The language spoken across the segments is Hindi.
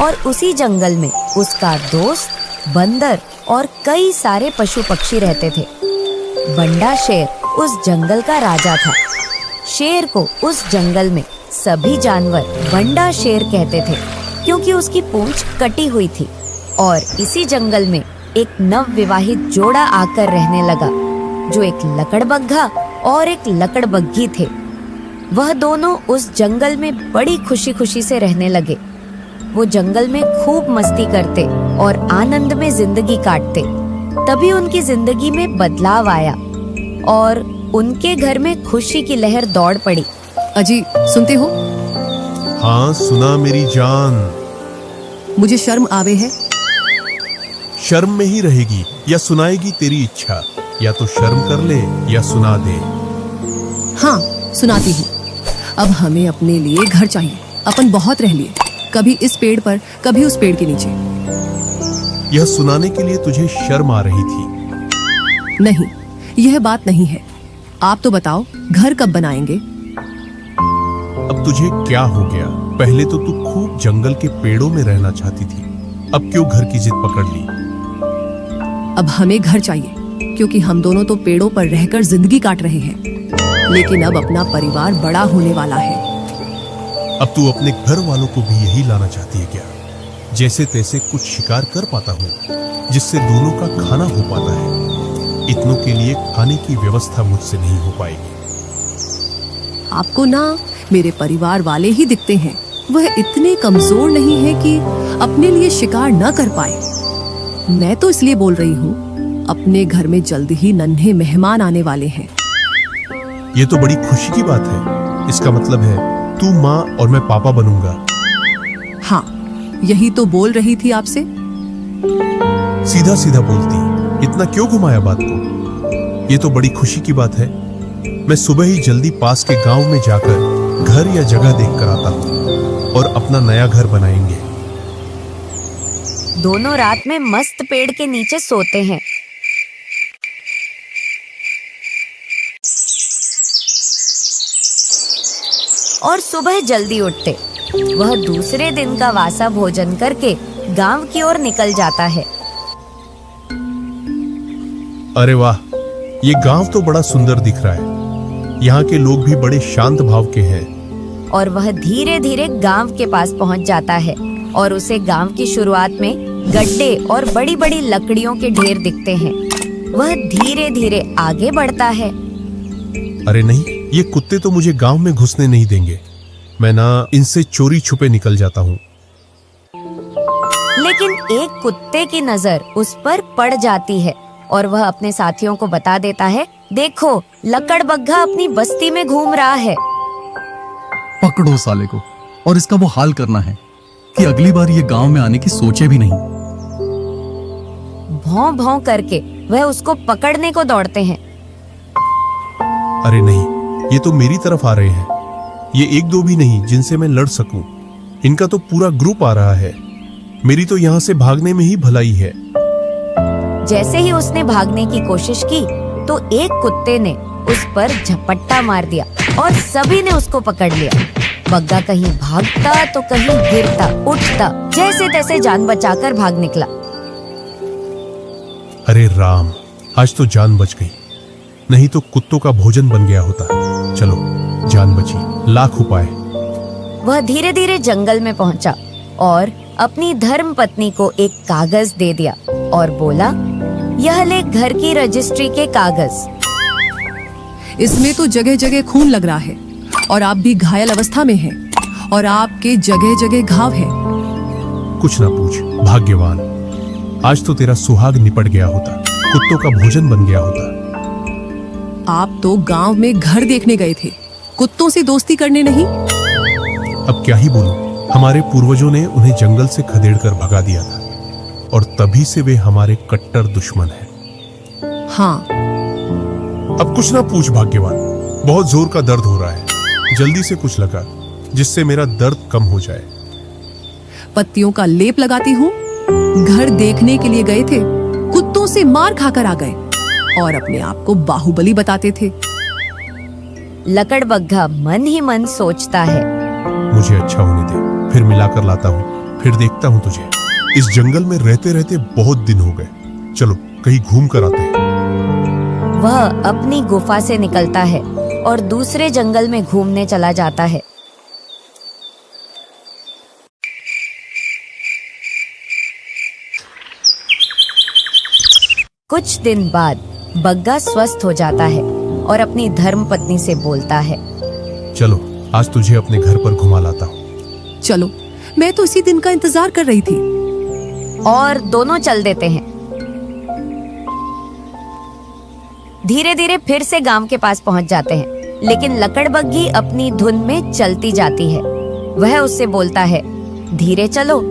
और उसी जंगल में उसका दोस्त बंदर और कई सारे पशु पक्षी रहते थे। बंडा शेर उस जंगल का राजा था। शेर को उस जंगल में सभी जानवर बंडा शेर कहते थे, क्योंकि उसकी पूंछ कटी हुई थी। और इसी जंगल में एक नवविवाहित जोड़ा आकर रहने लगा, जो एक लकड़बग्घा और एक लकड़बग्घी थे। वह दोनों उस जंगल में बड़ी खुशी खुशी से रहने लगे। वो जंगल में खूब मस्ती करते और आनंद में जिंदगी काटते। तभी उनकी जिंदगी में बदलाव आया और उनके घर में खुशी की लहर दौड़ पड़ी। अजी, सुनते हो? हाँ, सुना मेरी जान। मुझे शर्म आवे है। शर्म में ही रहेगी या सुनाएगी तेरी इच्छा? या तो शर्म कर ले या सुना दे। हाँ, सुनाती हूँ। अब हमें अपने लिए घर चाहिए। अपन बहुत रह लिए, कभी इस पेड़ पर कभी उस पेड़ के नीचे। यह सुनाने के लिए तुझे शर्म आ रही थी? नहीं, यह बात नहीं है। आप तो बताओ, घर कब बनाएंगे? अब तुझे क्या हो गया? पहले तो तू खूब जंगल के पेड़ों में रहना चाहती थी, अब क्यों घर की जिद पकड़ ली? अब हमें घर चाहिए, क्योंकि हम दोनों तो पेड़ों पर रहकर जिंदगी काट रहे हैं। लेकिन अब अपना परिवार बड़ा होने वाला है। अब तू अपने घर वालों को भी यही लाना चाहती है क्या? जैसे तैसे कुछ शिकार कर पाता हूँ, जिससे दोनों का खाना हो पाता है। इतनों के लिए खाने की व्यवस्था मुझसे नहीं हो पाएगी। आपको ना मेरे परिवार वाले ही दिखते हैं। वह इतने कमजोर नहीं है कि अपने लिए शिकार न कर पाए। मैं तो इसलिए बोल रही हूँ, अपने घर में जल्द ही नन्हे मेहमान आने वाले हैं। ये तो बड़ी खुशी की बात है। इसका मतलब है तू माँ और मैं पापा बनूंगा। हाँ, यही तो बोल रही थी आपसे। सीधा सीधा बोलती, इतना क्यों घुमाया बात को? ये तो बड़ी खुशी की बात है। मैं सुबह ही जल्दी पास के गांव में जाकर घर या जगह देख कर आता हूँ और अपना नया घर बनाएंगे। दोनों रात में मस्त पेड़ के नीचे सोते हैं। और सुबह जल्दी उठते। वह दूसरे दिन का वासा भोजन करके गांव की ओर निकल जाता है। अरे वाह, ये गांव तो बड़ा सुंदर दिख रहा है। यहाँ के लोग भी बड़े शांत भाव के हैं। और वह धीरे धीरे गांव के पास पहुंच जाता है और उसे गांव की शुरुआत में गड्ढे और बड़ी बड़ी लकड़ियों के ढेर दिखते हैं। वह धीरे धीरे आगे बढ़ता है। अरे नहीं, ये कुत्ते तो मुझे गांव में घुसने नहीं देंगे। मैं ना इनसे चोरी छुपे निकल जाता हूँ। लेकिन एक कुत्ते की नजर उस पर पड़ जाती है और वह अपने साथियों को बता देता है, देखो, लकड़बग्घा अपनी बस्ती में घूम रहा है। पकड़ो साले को, और इसका वो हाल करना है कि अगली बार ये गांव में आने की सोचे भी नहीं। भौं भौं करके वह उसको पकड़ने को दौड़ते हैं। अरे नहीं, ये तो मेरी तरफ आ रहे हैं। ये एक दो भी नहीं जिनसे मैं लड़ सकूं। इनका तो पूरा ग्रुप आ रहा है। मेरी तो यहाँ से भागने में ही भलाई है। जैसे ही उसने भागने की कोशिश की तो एक कुत्ते ने उस पर झपट्टा मार दिया और सभी ने उसको पकड़ लिया। बग्गा कहीं भागता तो कहीं गिरता उठता, जैसे तैसे जान बचाकर भाग निकला। अरे राम, आज तो जान बच गई, नहीं तो कुत्तों का भोजन बन गया होता। चलो, जान बची, लाख उपाय। वह धीरे धीरे जंगल में पहुंचा और अपनी धर्म पत्नी को एक कागज दे दिया और बोला, यह ले घर की रजिस्ट्री के कागज। इसमें तो जगह जगह खून लग रहा है और आप भी घायल अवस्था में हैं और आपके जगह जगह घाव हैं। कुछ ना पूछ, भाग्यवान। आज तो तेरा सुहाग निपट गया होता, कुत्तों का भोजन बन गया होता। आप तो गांव में घर देखने गए थे, कुत्तों से दोस्ती करने नहीं। अब क्या ही बोलूं, हमारे पूर्वजों ने उन्हें जंगल से खदेड़कर भगा दिया था और तभी से वे हमारे कट्टर दुश्मन हैं। हाँ, अब कुछ ना पूछ भाग्यवान, बहुत जोर का दर्द हो रहा है। जल्दी से कुछ लगा जिससे मेरा दर्द कम हो जाए। पत्तियों का लेप लगाती हूँ। घर देखने के लिए गए थे, कुत्तों से मार खाकर आ गए और अपने आप को बाहुबली बताते थे। लकड़बग्घा मन ही मन सोचता है, मुझे अच्छा होने दे, फिर मिलाकर लाता हूँ। फिर देखता हूँ तुझे। इस जंगल में रहते रहते बहुत दिन हो गए, चलो कहीं घूम कर आते हैं। वह अपनी गुफा से निकलता है और दूसरे जंगल में घूमने चला जाता है। कुछ दिन बाद बग्गा स्वस्थ हो जाता है और अपनी धर्म पत्नी से बोलता है, चलो आज तुझे अपने घर पर घुमा लाता हूँ। चलो, मैं तो इसी दिन का इंतजार कर रही थी। और दोनों चल देते हैं। धीरे धीरे फिर से गांव के पास पहुंच जाते हैं, लेकिन लकड़बग्घी अपनी धुन में चलती जाती है। वह उससे बोलता है, धीरे चलो,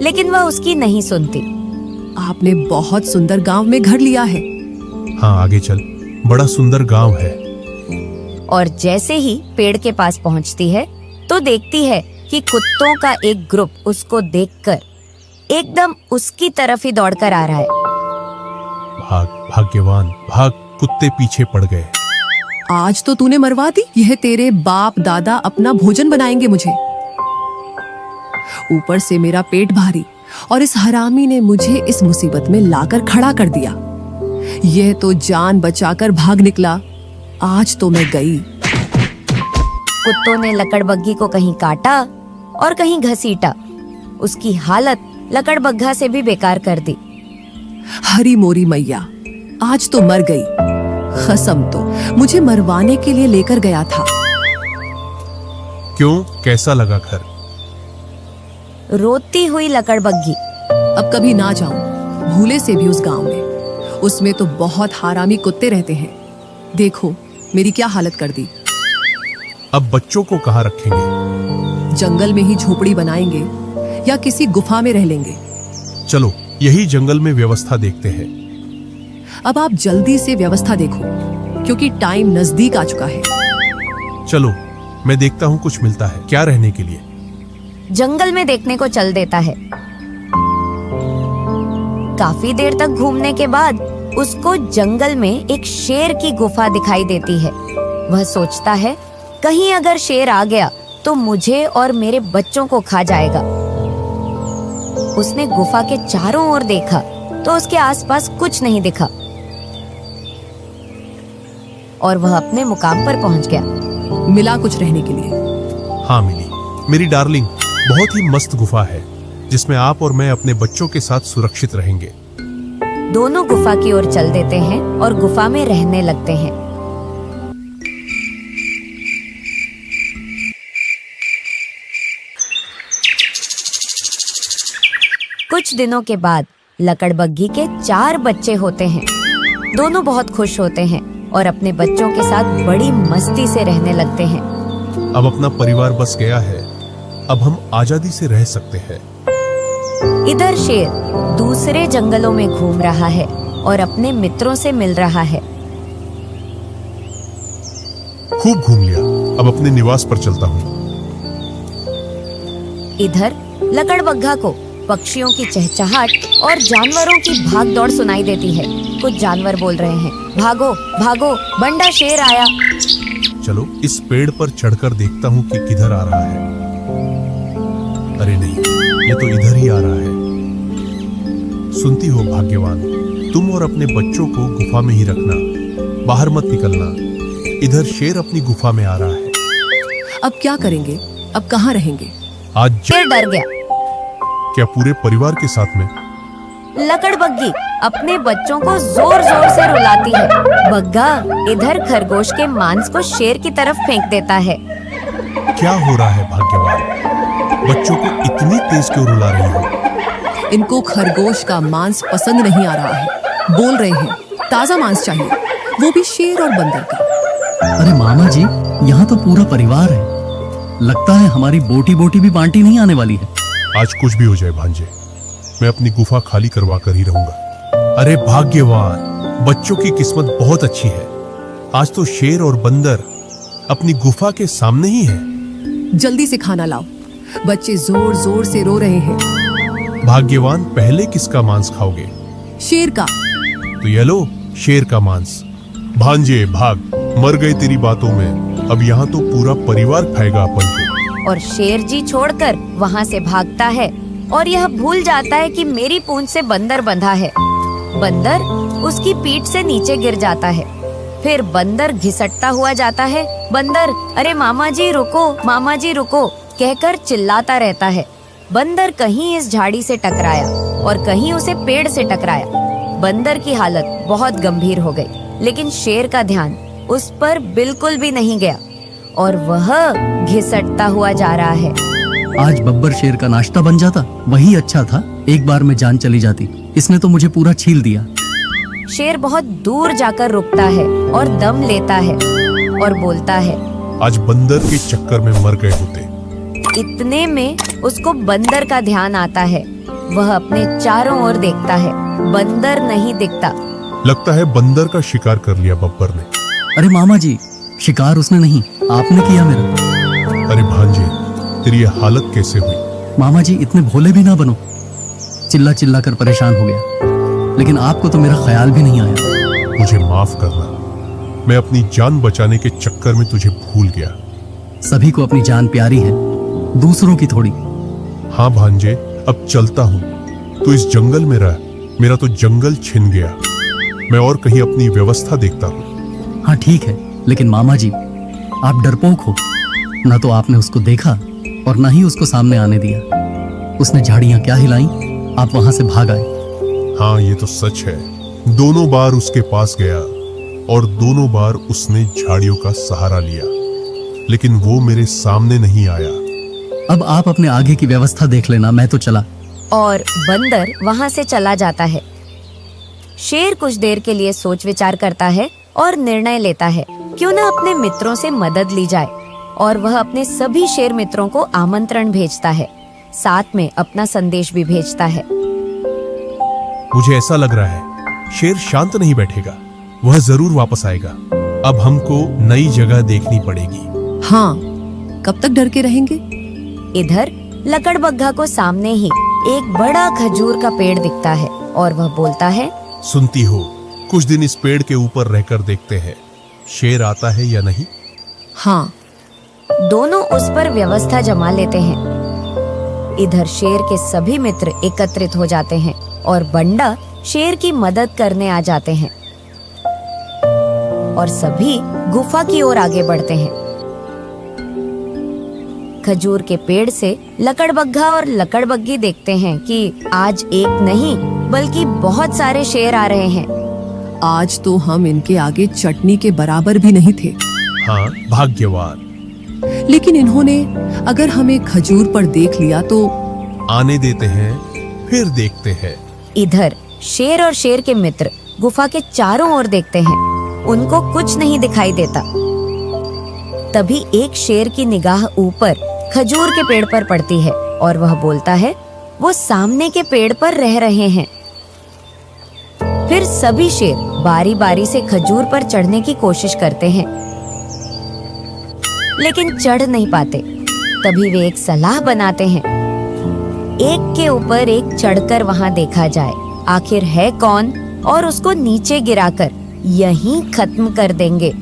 लेकिन वह उसकी नहीं सुनती। आपने बहुत सुंदर गांव में घर लिया है। हाँ आगे चल, बड़ा सुंदर गांव है। और जैसे ही पेड़ के पास पहुंचती है तो देखती है कि कुत्तों का एक ग्रुप उसको देखकर एकदम उसकी तरफ ही दौड़कर आ रहा है। भाग भाग्यवान भाग, कुत्ते पीछे पड़ गए। आज तो तूने मरवा दी। यह तेरे बाप दादा अपना भोजन बनाएंगे मुझे। ऊपर से मेरा पेट भारी, और इस हरामी ने मुझे इस मुसीबत में लाकर खड़ा कर दिया। यह तो जान बचाकर भाग निकला। आज तो मैं गई। कुत्तों ने लकड़बग्घी को कहीं काटा और कहीं घसीटा। उसकी हालत लकड़बग्घा से भी बेकार कर दी। हरी मोरी मैया, आज तो मर गई। खसम तो मुझे मरवाने के लिए लेकर गया था। क्यों, कैसा लगा घर? रोती हुई लकड़बग्घी, अब कभी ना जाऊं भूले से भी उस गांव में। उसमें तो बहुत हरामी कुत्ते रहते हैं। देखो मेरी क्या हालत कर दी। अब बच्चों को कहाँ रखेंगे? जंगल में ही झोपड़ी बनाएंगे या किसी गुफा में रह लेंगे। चलो यही जंगल में व्यवस्था देखते हैं। अब आप जल्दी से व्यवस्था देखो, क्योंकि टाइम नजदीक आ चुका है। चलो मैं देखता हूँ कुछ मिलता है क्या रहने के लिए। जंगल में देखने को चल देता है। काफी देर तक घूमने के बाद उसको जंगल में एक शेर की गुफा दिखाई देती है। वह सोचता है, कहीं अगर शेर आ गया तो मुझे और मेरे बच्चों को खा जाएगा। उसने गुफा के चारों ओर देखा तो उसके आसपास कुछ नहीं दिखा और वह अपने मुकाम पर पहुंच गया। मिला कुछ रहने के लिए? हाँ मिली मेरी डार्लिंग, बहुत ही मस्त गुफा है जिसमें आप और मैं अपने बच्चों के साथ सुरक्षित रहेंगे। दोनों गुफा की ओर चल देते हैं और गुफा में रहने लगते हैं। कुछ दिनों के बाद लकड़बग्घी के 4 बच्चे होते हैं। दोनों बहुत खुश होते हैं और अपने बच्चों के साथ बड़ी मस्ती से रहने लगते हैं। अब अपना परिवार बस गया है, अब हम आजादी से रह सकते हैं। इधर शेर दूसरे जंगलों में घूम रहा है और अपने मित्रों से मिल रहा है। खूब घूम लिया, अब अपने निवास पर चलता हूँ। इधर लकड़बग्घा को पक्षियों की चहचहाट और जानवरों की भागदौड़ सुनाई देती है। कुछ जानवर बोल रहे हैं, भागो भागो, बंडा शेर आया। चलो इस पेड़ पर चढ़कर देखता हूँ कि किधर आ रहा है। अरे नहीं, ये तो इधर ही आ रहा है। सुनती हो भाग्यवान, तुम और अपने बच्चों को गुफा में ही रखना, बाहर मत निकलना। इधर शेर अपनी गुफा में आ रहा है। अब क्या करेंगे? अब कहाँ रहेंगे? आज शेर डर गया। क्या पूरे परिवार के साथ में? लकड़बग्घी अपने बच्चों को जोर जोर से रुलाती है। बग्गा इधर खरगोश के मांस को शेर की तरफ फेंक देता है। क्या हो रहा है भाग्यवान? बच्चों को इतनी तेज क्यों रुला रही हो? इनको खरगोश का मांस पसंद नहीं आ रहा है। बोल रहे हैं ताजा मांस चाहिए, वो भी शेर और बंदर का। अरे मामा जी, यहाँ तो पूरा परिवार है। लगता है हमारी बोटी बोटी भी बांटी नहीं आने वाली है। आज कुछ भी हो जाए भांजे, मैं अपनी गुफा खाली करवा कर ही रहूंगा। अरे भाग्यवान, बच्चों की किस्मत बहुत अच्छी है। आज तो शेर और बंदर अपनी गुफा के सामने ही है। जल्दी से खाना लाओ, बच्चे जोर जोर से रो रहे हैं। भाग्यवान, पहले किसका मांस खाओगे? शेर का। तो ये लो शेर का मांस। भांजे भाग, मर गए तेरी बातों में। अब यहाँ तो पूरा परिवार खाएगा अपन को। और शेर जी छोड़कर वहाँ से भागता है और यह भूल जाता है कि मेरी पूंछ से बंदर बंधा है। बंदर उसकी पीठ से नीचे गिर जाता है। फिर बंदर घिसटता हुआ जाता है। बंदर अरे मामा जी रुको कहकर चिल्लाता रहता है। बंदर कहीं इस झाड़ी से टकराया और कहीं उसे पेड़ से टकराया। बंदर की हालत बहुत गंभीर हो गई, लेकिन शेर का ध्यान उस पर बिल्कुल भी नहीं गया और वह घिसटता हुआ जा रहा है। आज बब्बर शेर का नाश्ता बन जाता, वही अच्छा था। एक बार में जान चली जाती, इसने तो मुझे पूरा छील दिया। शेर बहुत दूर जाकर रुकता है और दम लेता है और बोलता है, आज बंदर के चक्कर में मर गए होते। इतने में उसको बंदर का ध्यान आता है। वह अपने चारों ओर देखता है, बंदर नहीं दिखता। लगता है बंदर का शिकार कर लिया बब्बर ने। अरे मामा जी, शिकार उसने नहीं, आपने किया मेरा। अरे भांजे, तेरी ये हालत कैसे हुई? मामा जी इतने भोले भी ना बनो। चिल्ला चिल्ला कर परेशान हो गया, लेकिन आपको तो मेरा ख्याल भी नहीं आया। मुझे माफ करना, मैं अपनी जान बचाने के चक्कर में तुझे भूल गया। सभी को अपनी जान प्यारी है, दूसरों की थोड़ी। हाँ भांजे, अब चलता हूँ। तू इस जंगल में रह, मेरा तो जंगल छिन गया। मैं और कहीं अपनी व्यवस्था देखता हूँ। हाँ ठीक है, लेकिन मामा जी आप डरपोक हो। न तो आपने उसको देखा और न ही उसको सामने आने दिया। उसने झाड़ियां क्या हिलाई, आप वहां से भाग आए। हाँ ये तो सच है। दोनों बार उसके पास गया और दोनों बार उसने झाड़ियों का सहारा लिया, लेकिन वो मेरे सामने नहीं आया। अब आप अपने आगे की व्यवस्था देख लेना, मैं तो चला। और बंदर वहां से चला जाता है। शेर कुछ देर के लिए सोच विचार करता है और निर्णय लेता है, क्यों ना अपने मित्रों से मदद ली जाए। और वह अपने सभी शेर मित्रों को आमंत्रण भेजता है, साथ में अपना संदेश भी भेजता है। मुझे ऐसा लग रहा है शेर शांत नहीं बैठेगा, वह जरूर वापस आएगा। अब हमको नई जगह देखनी पड़ेगी। हाँ, कब तक डर के रहेंगे? इधर लकड़बग्घा को सामने ही एक बड़ा खजूर का पेड़ दिखता है और वह बोलता है, सुनती हो, कुछ दिन इस पेड़ के ऊपर रहकर देखते हैं शेर आता है या नहीं। हाँ। दोनों उस पर व्यवस्था जमा लेते हैं। इधर शेर के सभी मित्र एकत्रित हो जाते हैं और बंडा शेर की मदद करने आ जाते हैं और सभी गुफा की ओर आगे बढ़ते हैं। खजूर के पेड़ से लकड़बग्घा और लकड़बग्घी देखते हैं कि आज एक नहीं बल्कि बहुत सारे शेर आ रहे हैं। आज तो हम इनके आगे चटनी के बराबर भी नहीं थे। हाँ, भाग्यवान। लेकिन इन्होंने अगर हमें खजूर पर देख लिया तो आने देते हैं, फिर देखते हैं। इधर शेर और शेर के मित्र गुफा के चारों ओर देखते हैं, उनको कुछ नहीं दिखाई देता। तभी एक शेर की निगाह ऊपर खजूर के पेड़ पर पड़ती है और वह बोलता है, वो सामने के पेड़ पर रह रहे हैं। फिर सभी शेर बारी बारी से खजूर पर चढ़ने की कोशिश करते हैं, लेकिन चढ़ नहीं पाते। तभी वे एक सलाह बनाते हैं, एक के ऊपर एक चढ़कर वहां देखा जाए आखिर है कौन, और उसको नीचे गिराकर यहीं खत्म कर देंगे।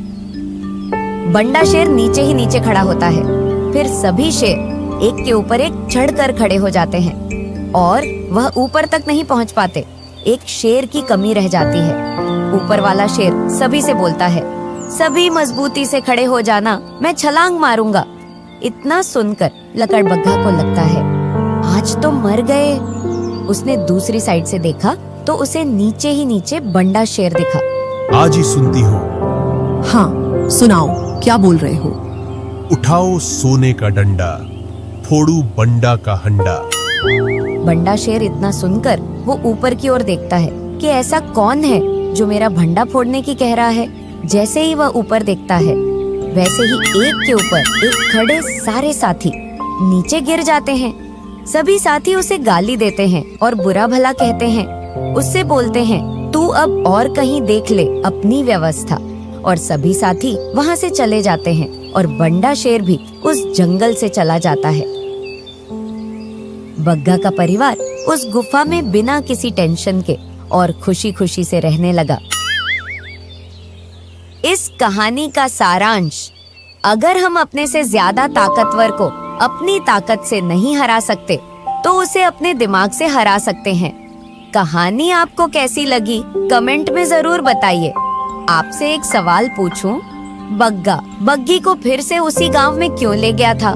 बंडा शेर नीचे ही नीचे खड़ा होता है। फिर सभी शेर एक के ऊपर एक चढ़कर खड़े हो जाते हैं और वह ऊपर तक नहीं पहुंच पाते। एक शेर की कमी रह जाती है। ऊपर वाला शेर सभी से बोलता है, सभी मजबूती से खड़े हो जाना, मैं छलांग मारूंगा। इतना सुनकर लकड़बग्घा को लगता है आज तो मर गए। उसने दूसरी साइड से देखा तो उसे नीचे ही नीचे बंडा शेर दिखा। आज ही सुनती हो? हाँ, सुनाओ, क्या बोल रहे हो? उठाओ सोने का डंडा, फोड़ू बंडा का हंडा। बंडा शेर इतना सुनकर वो ऊपर की ओर देखता है कि ऐसा कौन है जो मेरा भंडा फोड़ने की कह रहा है। जैसे ही वह ऊपर देखता है, वैसे ही एक के ऊपर एक खड़े सारे साथी नीचे गिर जाते हैं। सभी साथी उसे गाली देते हैं और बुरा भला कहते हैं। उससे बोलते हैं, तू अब और कहीं देख ले अपनी व्यवस्था। और सभी साथी वहां से चले जाते हैं और बंडा शेर भी उस जंगल से चला जाता है। बग्गा का परिवार उस गुफा में बिना किसी टेंशन के और खुशी खुशी से रहने लगा। इस कहानी का सारांश, अगर हम अपने से ज्यादा ताकतवर को अपनी ताकत से नहीं हरा सकते तो उसे अपने दिमाग से हरा सकते हैं। कहानी आपको कैसी लगी कमेंट में जरूर बताइए। आपसे एक सवाल पूछूं, बग्गा बग्गी को फिर से उसी गांव में क्यों ले गया था?